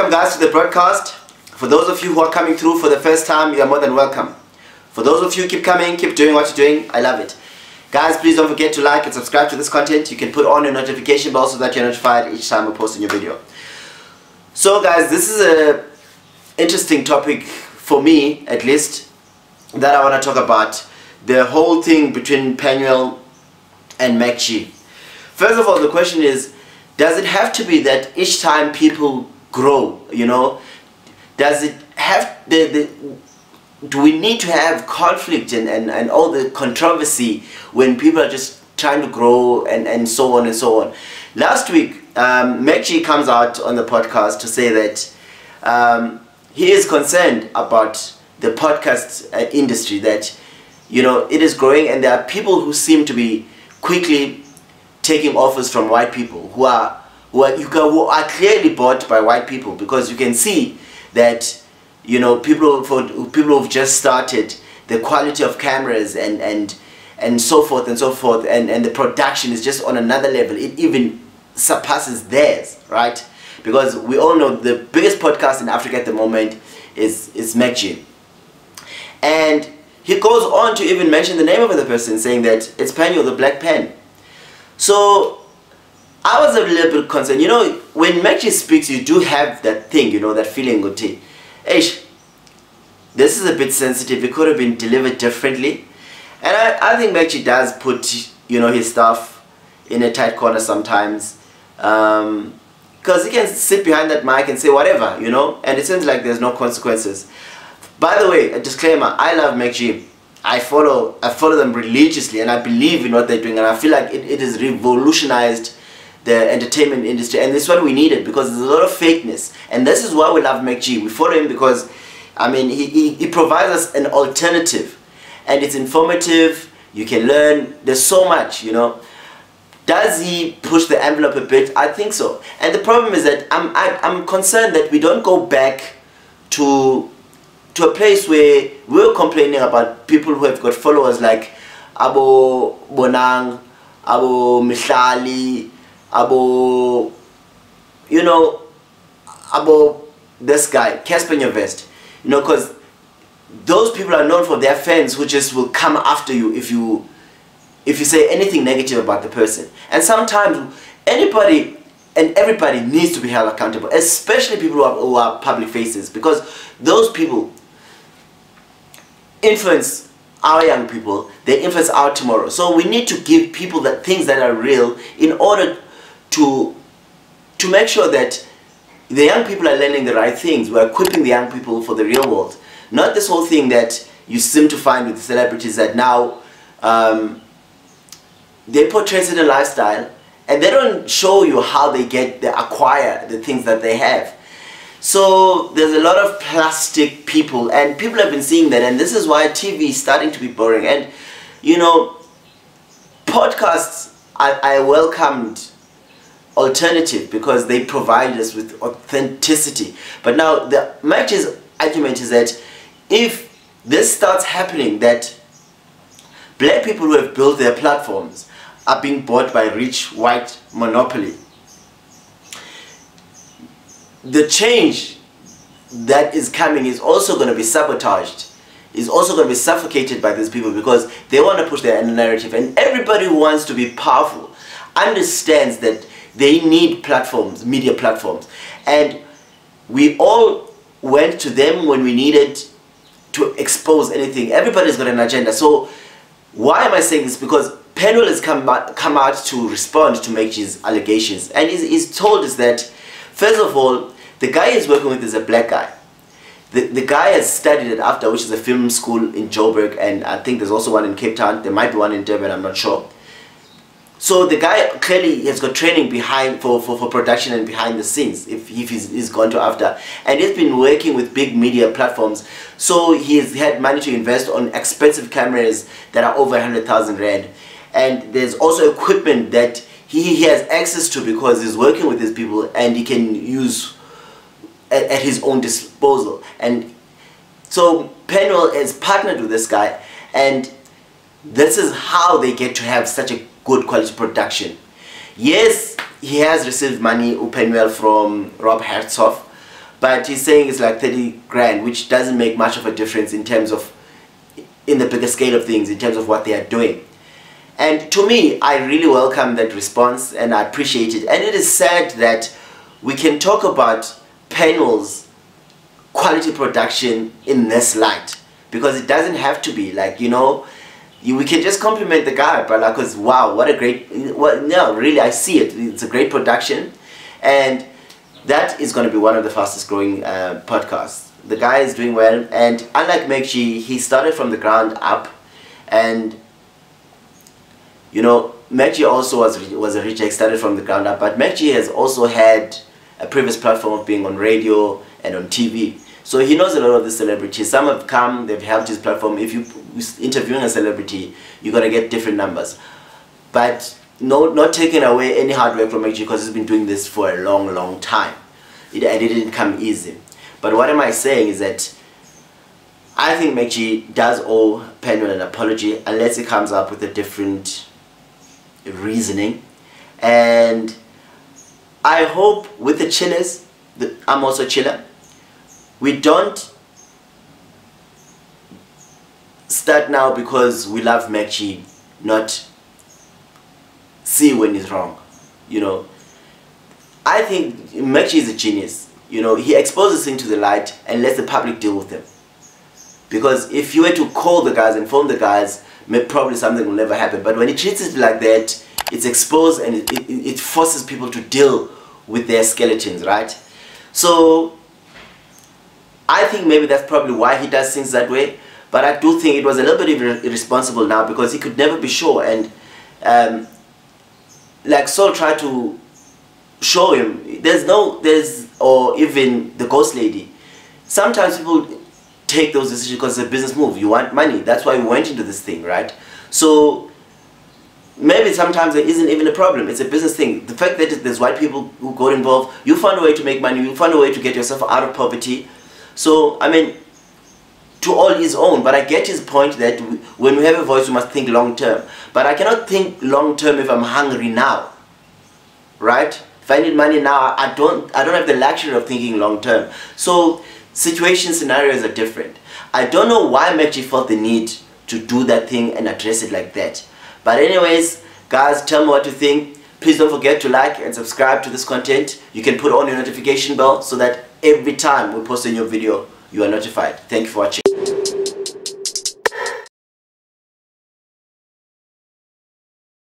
Welcome guys to the broadcast. For those of you who are coming through for the first time, you are more than welcome. For those of you keep coming, keep doing what you're doing, I love it. Guys, please don't forget to like and subscribe to this content. You can put on a notification bell so that you're notified each time I post a new video. So guys, this is a interesting topic for me, at least, that I want to talk about. The whole thing between Penuel and MacG's. First of all, the question is, does it have to be that each time people grow, you know, does it have do we need to have conflict and all the controversy when people are just trying to grow and so on and so on? Last week, MacG's comes out on the podcast to say that he is concerned about the podcast industry, that, you know, it is growing and there are people who seem to be quickly taking offers from white people who are clearly bought by white people, because you can see that, you know, people who've just started, the quality of cameras and so forth and so forth, and the production is just on another level. It even surpasses theirs, right? Because we all know the biggest podcast in Africa at the moment is MacG's. And he goes on to even mention the name of the person, saying that it's Penuel, the black pen. So I was a little bit concerned. You know, when MacG's speaks, you do have that thing, you know, that feeling, this is a bit sensitive, it could have been delivered differently. And I think MacG's does put, you know, his stuff in a tight corner sometimes, because he can sit behind that mic and say whatever, you know, and it seems like there's no consequences. By the way, a disclaimer, I love MacG's. I follow them religiously, and I believe in what they're doing, and I feel like it has revolutionized the entertainment industry, and this is what we needed, because there's a lot of fakeness, and this is why we love MacG's. We follow him because, I mean, he provides us an alternative, and it's informative. You can learn. There's so much, you know. Does he push the envelope a bit? I think so. And the problem is that I'm concerned that we don't go back to a place where we're complaining about people who have got followers like Abo Bonang, Abo Mihlali, Abo, you know, Abo this guy, Casper Vest, you know, because those people are known for their fans who just will come after you if you say anything negative about the person. And sometimes anybody and everybody needs to be held accountable, especially people who are public faces, because those people influence our young people, they influence our tomorrow. So we need to give people the things that are real in order to make sure that the young people are learning the right things. We're equipping the young people for the real world. Not this whole thing that you seem to find with celebrities that now they portray a lifestyle and they don't show you how they acquire the things that they have. So there's a lot of plastic people, and people have been seeing that, and this is why TV is starting to be boring. And, you know, podcasts, I welcomed alternative because they provide us with authenticity. But now the MacG's argument is that if this starts happening, that black people who have built their platforms are being bought by rich white monopoly, the change that is coming is also going to be sabotaged, is also going to be suffocated by these people, because they want to push their narrative. And everybody who wants to be powerful understands that they need platforms, media platforms. And we all went to them when we needed to expose anything. Everybody's got an agenda. So why am I saying this? Because Penuel has come out to respond to MacG's allegations. And he's told us that, first of all, the guy he's working with is a black guy. The guy has studied at AFDA, which is a film school in Joburg, and I think there's also one in Cape Town. There might be one in Durban, I'm not sure. So the guy clearly has got training behind for production and behind the scenes, if he's gone to AFDA. And he's been working with big media platforms. So he's had money to invest on expensive cameras that are over 100,000 Rand. And there's also equipment that he has access to because he's working with these people, and he can use at his own disposal. And so Penuel is partnered with this guy, and this is how they get to have such a good quality production. Yes, he has received money, Penuel, from Rob Hertzhoff, but he's saying it's like 30 grand, which doesn't make much of a difference in terms of, in the bigger scale of things, in terms of what they are doing. And to me, I really welcome that response and I appreciate it. And it is sad that we can talk about Penuel's quality production in this light, because it doesn't have to be like, you know, we can just compliment the guy, but like, cause wow, what a great, no, really, I see it. It's a great production, and that is going to be one of the fastest growing podcasts. The guy is doing well, and unlike MacG's, he started from the ground up, and you know, MacG's also was a reject, started from the ground up, but MacG's has also had a previous platform of being on radio and on TV. So he knows a lot of the celebrities. Some have come, they've helped his platform. If you're interviewing a celebrity, you're going to get different numbers. But no, not taking away any hard work from MacG's, because he's been doing this for a long, long time. And it didn't come easy. But what am I saying is that I think MacG's does owe Penuel an apology, unless he comes up with a different reasoning. And I hope with the chillers, I'm also a chiller, we don't start now because we love MacG's, not see when he's wrong. You know, I think MacG's is a genius. You know, he exposes things to the light and lets the public deal with them. Because if you were to call the guys and phone the guys, probably something will never happen. But when he treats it like that, it's exposed, and it forces people to deal with their skeletons, right? So I think maybe that's probably why he does things that way. But I do think it was a little bit irresponsible now, because he could never be sure. And like Saul tried to show him, or even the ghost lady. Sometimes people take those decisions because it's a business move. You want money. That's why we went into this thing, right? So maybe sometimes there isn't even a problem. It's a business thing. The fact that there's white people who got involved, you find a way to make money, you find a way to get yourself out of poverty. So, I mean, to all his own. But I get his point that when we have a voice, we must think long term. But I cannot think long term if I'm hungry now, right? If I need money now, I don't have the luxury of thinking long term. So scenarios are different. I don't know why MacG's felt the need to do that thing and address it like that. But anyways, guys, tell me what you think. Please don't forget to like and subscribe to this content. You can put on your notification bell so that every time we post a new video, you are notified. Thank you for watching.